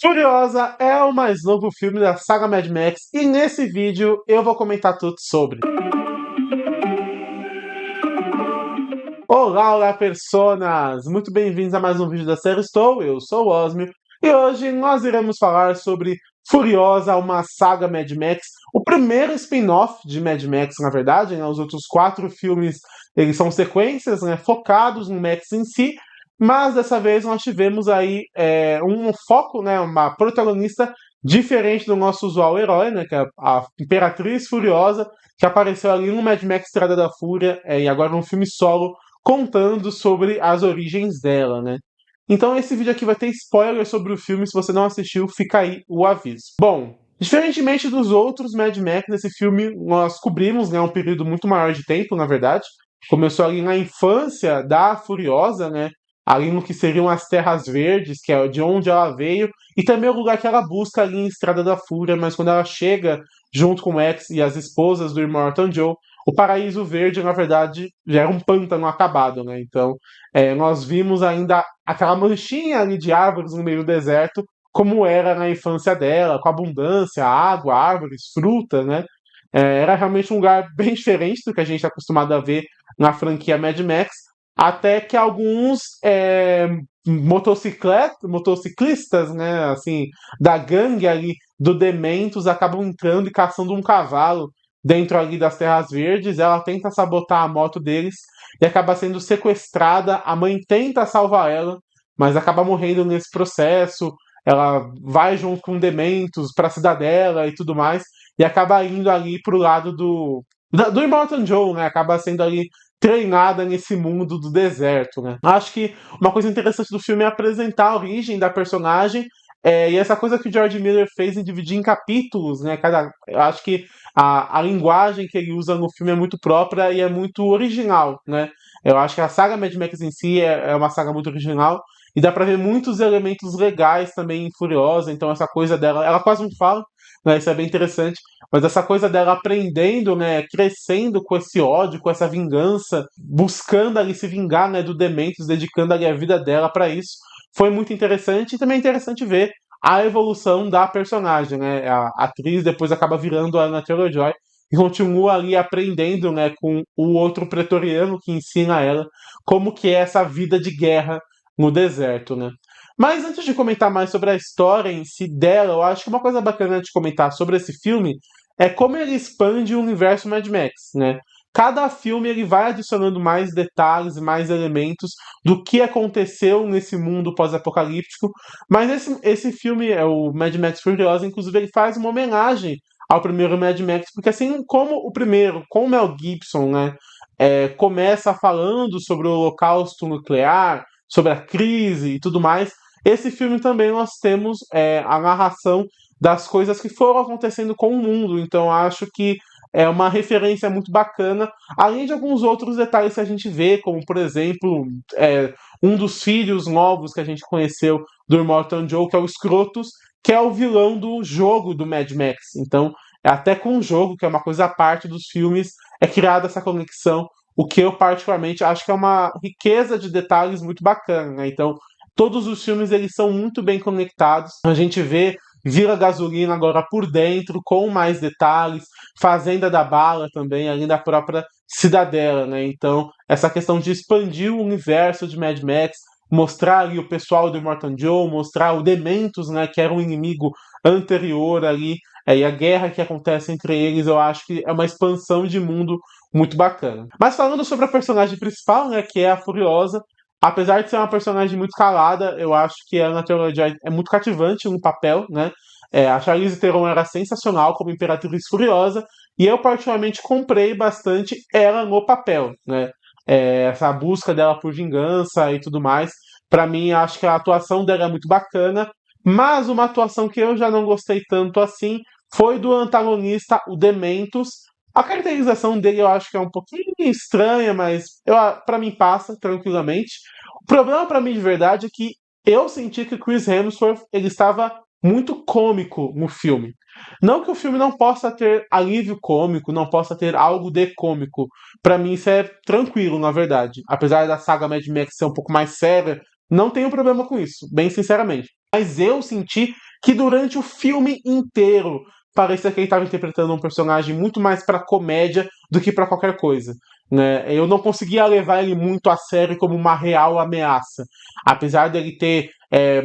Furiosa é o mais novo filme da saga Mad Max e nesse vídeo eu vou comentar tudo sobre. Olá, personas! Muito bem-vindos a mais um vídeo da série Estou, eu sou o Osmio e hoje nós iremos falar sobre Furiosa, uma saga Mad Max, o primeiro spin-off de Mad Max, na verdade, né? Os outros 4 filmes eles são sequências, né, focados no Max em si, mas dessa vez nós tivemos aí um foco, né, uma protagonista diferente do nosso usual herói, né, que é a Imperatriz Furiosa, que apareceu ali no Mad Max Estrada da Fúria, e agora num filme solo, contando sobre as origens dela, né. Então esse vídeo aqui vai ter spoiler sobre o filme, se você não assistiu, fica aí o aviso. Bom, diferentemente dos outros Mad Max, nesse filme nós cobrimos, né, um período muito maior de tempo, na verdade. Começou ali na infância da Furiosa, né, ali no que seriam as Terras Verdes, que é de onde ela veio, e também o lugar que ela busca ali em Estrada da Fúria, mas quando ela chega junto com o X e as esposas do Immortan Joe, o Paraíso Verde, na verdade, já era um pântano acabado, né? Então, nós vimos ainda aquela manchinha ali de árvores no meio do deserto, como era na infância dela, com abundância, água, árvores, fruta, né? Era realmente um lugar bem diferente do que a gente está acostumado a ver na franquia Mad Max, até que alguns motociclistas, né, assim, da gangue ali do Dementos acabam entrando e caçando um cavalo dentro ali das Terras Verdes. Ela tenta sabotar a moto deles e acaba sendo sequestrada. A mãe tenta salvar ela, mas acaba morrendo nesse processo. Ela vai junto com Dementos para a cidadela e tudo mais, e acaba indo ali pro lado do Immortan Joe, né? Acaba sendo ali treinada nesse mundo do deserto, né? Acho que uma coisa interessante do filme é apresentar a origem da personagem, e essa coisa que o George Miller fez em dividir em capítulos, né? Eu acho que a linguagem que ele usa no filme é muito própria e é muito original, né? Eu acho que a saga Mad Max em si é uma saga muito original e dá pra ver muitos elementos legais também em Furiosa. Então essa coisa dela, ela quase não fala, né? Isso é bem interessante. Mas essa coisa dela aprendendo, né, crescendo com esse ódio, com essa vingança, buscando ali se vingar, né, do Dementos, dedicando ali a vida dela para isso, foi muito interessante. E também é interessante ver a evolução da personagem, né? A atriz depois acaba virando a Anya Taylor-Joy e continua ali aprendendo, né, com o outro pretoriano que ensina ela como que é essa vida de guerra no deserto, né? Mas antes de comentar mais sobre a história em si dela, eu acho que uma coisa bacana de comentar sobre esse filme é como ele expande o universo Mad Max, né? Cada filme ele vai adicionando mais detalhes, mais elementos do que aconteceu nesse mundo pós-apocalíptico. Mas esse filme, o Mad Max Furiosa, inclusive ele faz uma homenagem ao primeiro Mad Max, porque assim como o primeiro, com o Mel Gibson, né, começa falando sobre o holocausto nuclear, sobre a crise e tudo mais, esse filme também nós temos a narração das coisas que foram acontecendo com o mundo. Então acho que é uma referência muito bacana, além de alguns outros detalhes que a gente vê, como por exemplo, um dos filhos novos que a gente conheceu do Immortan Joe, que é o Scrotus, que é o vilão do jogo do Mad Max. Então, até com o jogo, que é uma coisa à parte dos filmes, é criada essa conexão, o que eu particularmente acho que é uma riqueza de detalhes muito bacana, né? Então, todos os filmes eles são muito bem conectados. A gente vê Vila Gasolina agora por dentro, com mais detalhes, Fazenda da Bala também, além da própria Cidadela, né? Então, essa questão de expandir o universo de Mad Max, mostrar ali o pessoal do Immortan Joe, mostrar o Dementos, né, que era um inimigo anterior ali, e a guerra que acontece entre eles, eu acho que é uma expansão de mundo muito bacana. Mas falando sobre a personagem principal, né, que é a Furiosa, apesar de ser uma personagem muito calada, eu acho que a Anya Taylor-Joy é muito cativante no papel, né? A Charlize Theron era sensacional como Imperatriz Furiosa, e eu particularmente comprei bastante ela no papel, né? Essa busca dela por vingança e tudo mais. Pra mim, acho que a atuação dela é muito bacana, mas uma atuação que eu já não gostei tanto assim foi do antagonista, o Dementos. A caracterização dele eu acho que é um pouquinho estranha, mas para mim passa tranquilamente. O problema para mim de verdade é que eu senti que o Chris Hemsworth ele estava muito cômico no filme. Não que o filme não possa ter alívio cômico, não possa ter algo de cômico. Para mim isso é tranquilo, na verdade. Apesar da saga Mad Max ser um pouco mais séria, não tenho problema com isso, bem sinceramente. Mas eu senti que durante o filme inteiro parecia que ele estava interpretando um personagem muito mais para comédia do que para qualquer coisa. Né? Eu não conseguia levar ele muito a sério como uma real ameaça. Apesar dele ter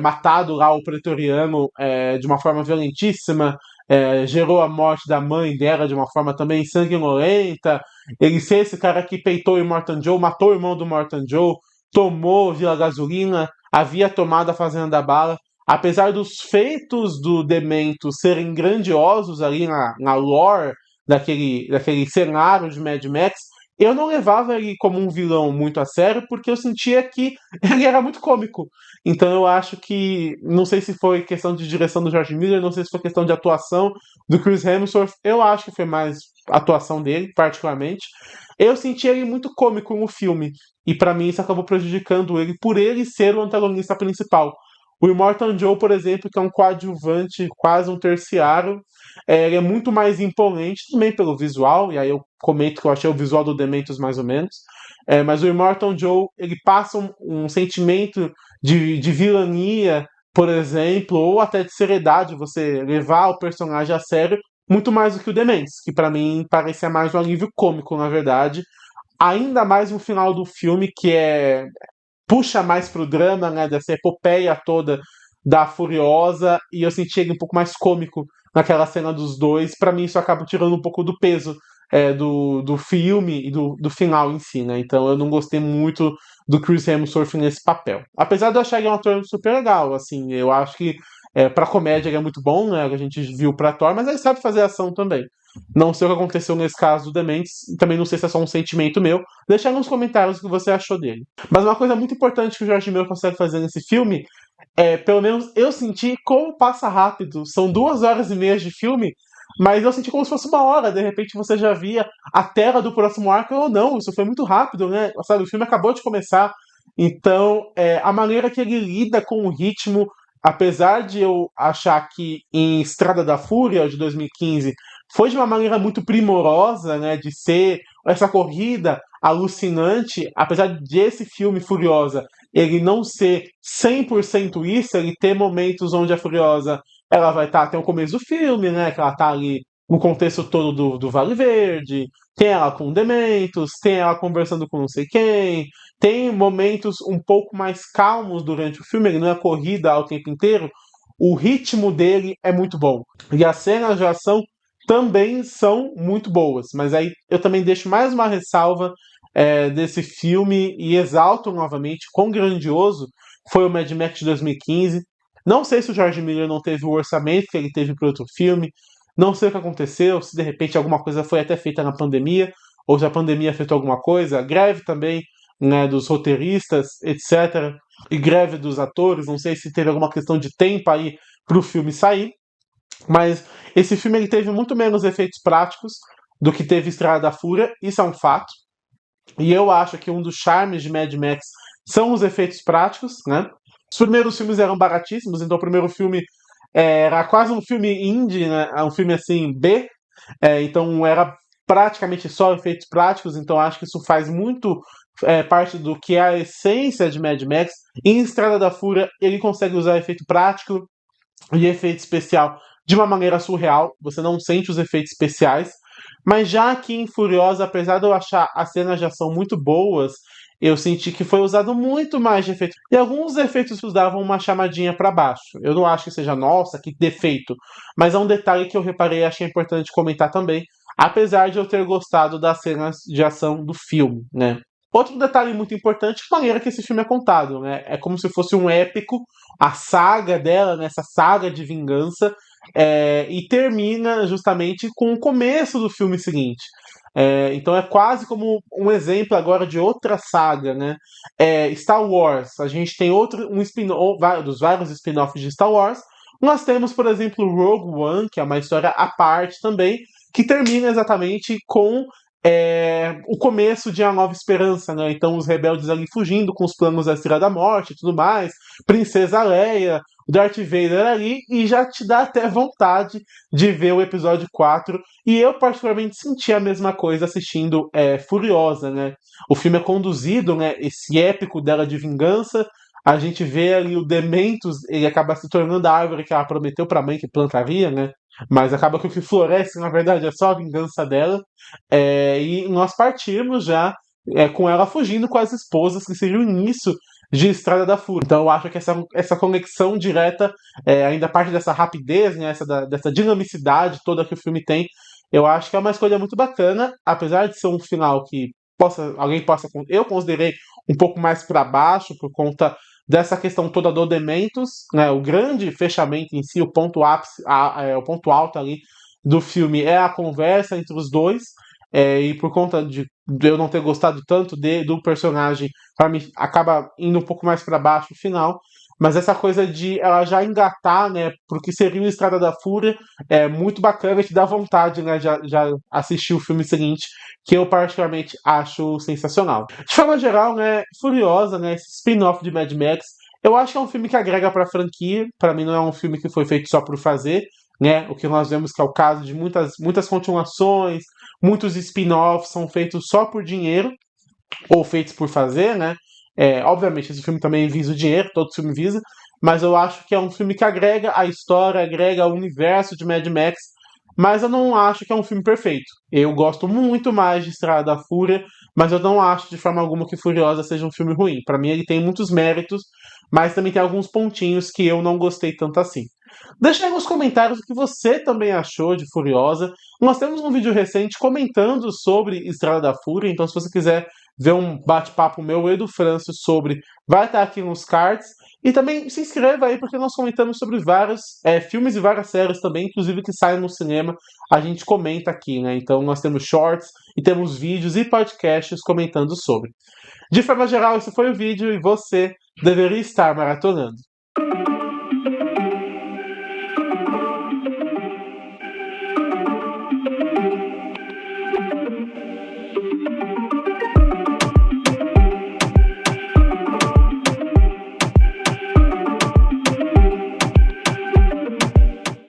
matado lá o pretoriano de uma forma violentíssima, gerou a morte da mãe dela de uma forma também sanguinolenta, ele ser esse cara que peitou o Immortan Joe, matou o irmão do Immortan Joe, tomou Vila Gasolina, havia tomado a Fazenda da Bala. Apesar dos feitos do Demento serem grandiosos ali na lore daquele cenário de Mad Max, eu não levava ele como um vilão muito a sério, porque eu sentia que ele era muito cômico. Então eu acho que, não sei se foi questão de direção do George Miller, não sei se foi questão de atuação do Chris Hemsworth, eu acho que foi mais a atuação dele, particularmente. Eu senti ele muito cômico no filme, e pra mim isso acabou prejudicando ele, por ele ser o antagonista principal. O Immortan Joe, por exemplo, que é um coadjuvante, quase um terciário, ele é muito mais imponente também pelo visual, e aí eu comento que eu achei o visual do Dementos mais ou menos. Mas o Immortan Joe, ele passa um sentimento de vilania, por exemplo, ou até de seriedade, você levar o personagem a sério, muito mais do que o Dementes, que pra mim parecia mais um alívio cômico, na verdade. Ainda mais no final do filme, que puxa mais pro drama, né, dessa epopeia toda da Furiosa, e eu senti ele um pouco mais cômico naquela cena dos dois. Pra mim isso acaba tirando um pouco do peso do filme e do final em si, né? Então eu não gostei muito do Chris Hemsworth nesse papel. Apesar de eu achar ele um ator super legal, assim, eu acho que pra comédia ele é muito bom, né? A gente viu pra Thor, mas ele sabe fazer ação também. Não sei o que aconteceu nesse caso do Dementes, também não sei se é só um sentimento meu. Deixa aí nos comentários o que você achou dele. Mas uma coisa muito importante que o Jorge Miller consegue fazer nesse filme pelo menos eu senti como passa rápido. São 2 horas e meia de filme, mas eu senti como se fosse 1 hora. De repente você já via a tela do próximo arco ou não. Isso foi muito rápido, né? Sabe, o filme acabou de começar. Então, a maneira que ele lida com o ritmo, apesar de eu achar que em Estrada da Fúria, de 2015, foi de uma maneira muito primorosa, né? De ser essa corrida alucinante, apesar de esse filme Furiosa ele não ser 100% isso, ele ter momentos onde a Furiosa ela vai estar até o começo do filme, né? Que ela tá ali no contexto todo do Vale Verde, tem ela com Dementos, tem ela conversando com não sei quem, tem momentos um pouco mais calmos durante o filme, ele não é corrida ao tempo inteiro. O ritmo dele é muito bom. E as cenas de ação também são muito boas. Mas aí eu também deixo mais uma ressalva desse filme e exalto novamente quão grandioso foi o Mad Max de 2015. Não sei se o George Miller não teve o orçamento que ele teve para outro filme. Não sei o que aconteceu, se de repente alguma coisa foi até feita na pandemia, ou se a pandemia afetou alguma coisa. Greve também, né, dos roteiristas, etc. E greve dos atores. Não sei se teve alguma questão de tempo aí para o filme sair. Mas esse filme ele teve muito menos efeitos práticos do que teve Estrada da Fúria, isso é um fato. E eu acho que um dos charmes de Mad Max são os efeitos práticos, né? Os primeiros filmes eram baratíssimos, então o primeiro filme era quase um filme indie, né? Um filme assim B, então era praticamente só efeitos práticos, então acho que isso faz muito parte do que é a essência de Mad Max. Em Estrada da Fúria ele consegue usar efeito prático e efeito especial de uma maneira surreal, você não sente os efeitos especiais. Mas já aqui em Furiosa, apesar de eu achar as cenas de ação muito boas, eu senti que foi usado muito mais de efeito. E alguns efeitos davam uma chamadinha para baixo. Eu não acho que seja, nossa, que defeito. Mas é um detalhe que eu reparei e achei importante comentar também. Apesar de eu ter gostado das cenas de ação do filme, né? Outro detalhe muito importante é a maneira que esse filme é contado, né? É como se fosse um épico, a saga dela, nessa saga de vingança, e termina justamente com o começo do filme seguinte. Então é quase como um exemplo agora de outra saga, né? Star Wars, a gente tem um dos vários spin-offs de Star Wars. Nós temos, por exemplo, Rogue One, que é uma história à parte também, que termina exatamente com o começo de A Nova Esperança, né? Então os rebeldes ali fugindo com os planos da Estrela da Morte e tudo mais, Princesa Leia, o Darth Vader ali, e já te dá até vontade de ver o episódio 4. E eu particularmente senti a mesma coisa assistindo Furiosa, né? O filme é conduzido, né? Esse épico dela de vingança, a gente vê ali o Dementus, ele acaba se tornando a árvore que ela prometeu pra mãe que plantaria, né? Mas acaba que o que floresce, na verdade, é só a vingança dela. E nós partimos já com ela fugindo com as esposas, que seria o início de Estrada da Fúria. Então eu acho que essa conexão direta, ainda parte dessa rapidez, né, dessa dinamicidade toda que o filme tem, eu acho que é uma escolha muito bacana, apesar de ser um final que eu considerei um pouco mais para baixo por conta dessa questão toda do Dementos, né? O grande fechamento em si, o ponto ápice, o ponto alto ali do filme é a conversa entre os dois. E por conta de eu não ter gostado tanto do personagem, para mim acaba indo um pouco mais para baixo o final. Mas essa coisa de ela já engatar, né, porque seria o Estrada da Fúria, é muito bacana e te dá vontade, né, já assistir o filme seguinte, que eu particularmente acho sensacional. De forma geral, né, Furiosa, né, esse spin-off de Mad Max, eu acho que é um filme que agrega para a franquia. Para mim não é um filme que foi feito só por fazer, né? O que nós vemos que é o caso de muitas continuações, muitos spin-offs são feitos só por dinheiro ou feitos por fazer, né? Obviamente, esse filme também visa o dinheiro, todo filme visa, mas eu acho que é um filme que agrega a história, agrega o universo de Mad Max, mas eu não acho que é um filme perfeito. Eu gosto muito mais de Estrada da Fúria, mas eu não acho de forma alguma que Furiosa seja um filme ruim. Para mim, ele tem muitos méritos, mas também tem alguns pontinhos que eu não gostei tanto assim. Deixa aí nos comentários o que você também achou de Furiosa. Nós temos um vídeo recente comentando sobre Estrada da Fúria, então se você quiser ver um bate-papo meu e do Francis sobre, vai estar aqui nos cards. E também se inscreva aí, porque nós comentamos sobre vários filmes e várias séries também, inclusive que saem no cinema, a gente comenta aqui, né? Então nós temos shorts e temos vídeos e podcasts comentando sobre. De forma geral, esse foi o vídeo e você deveria estar maratonando.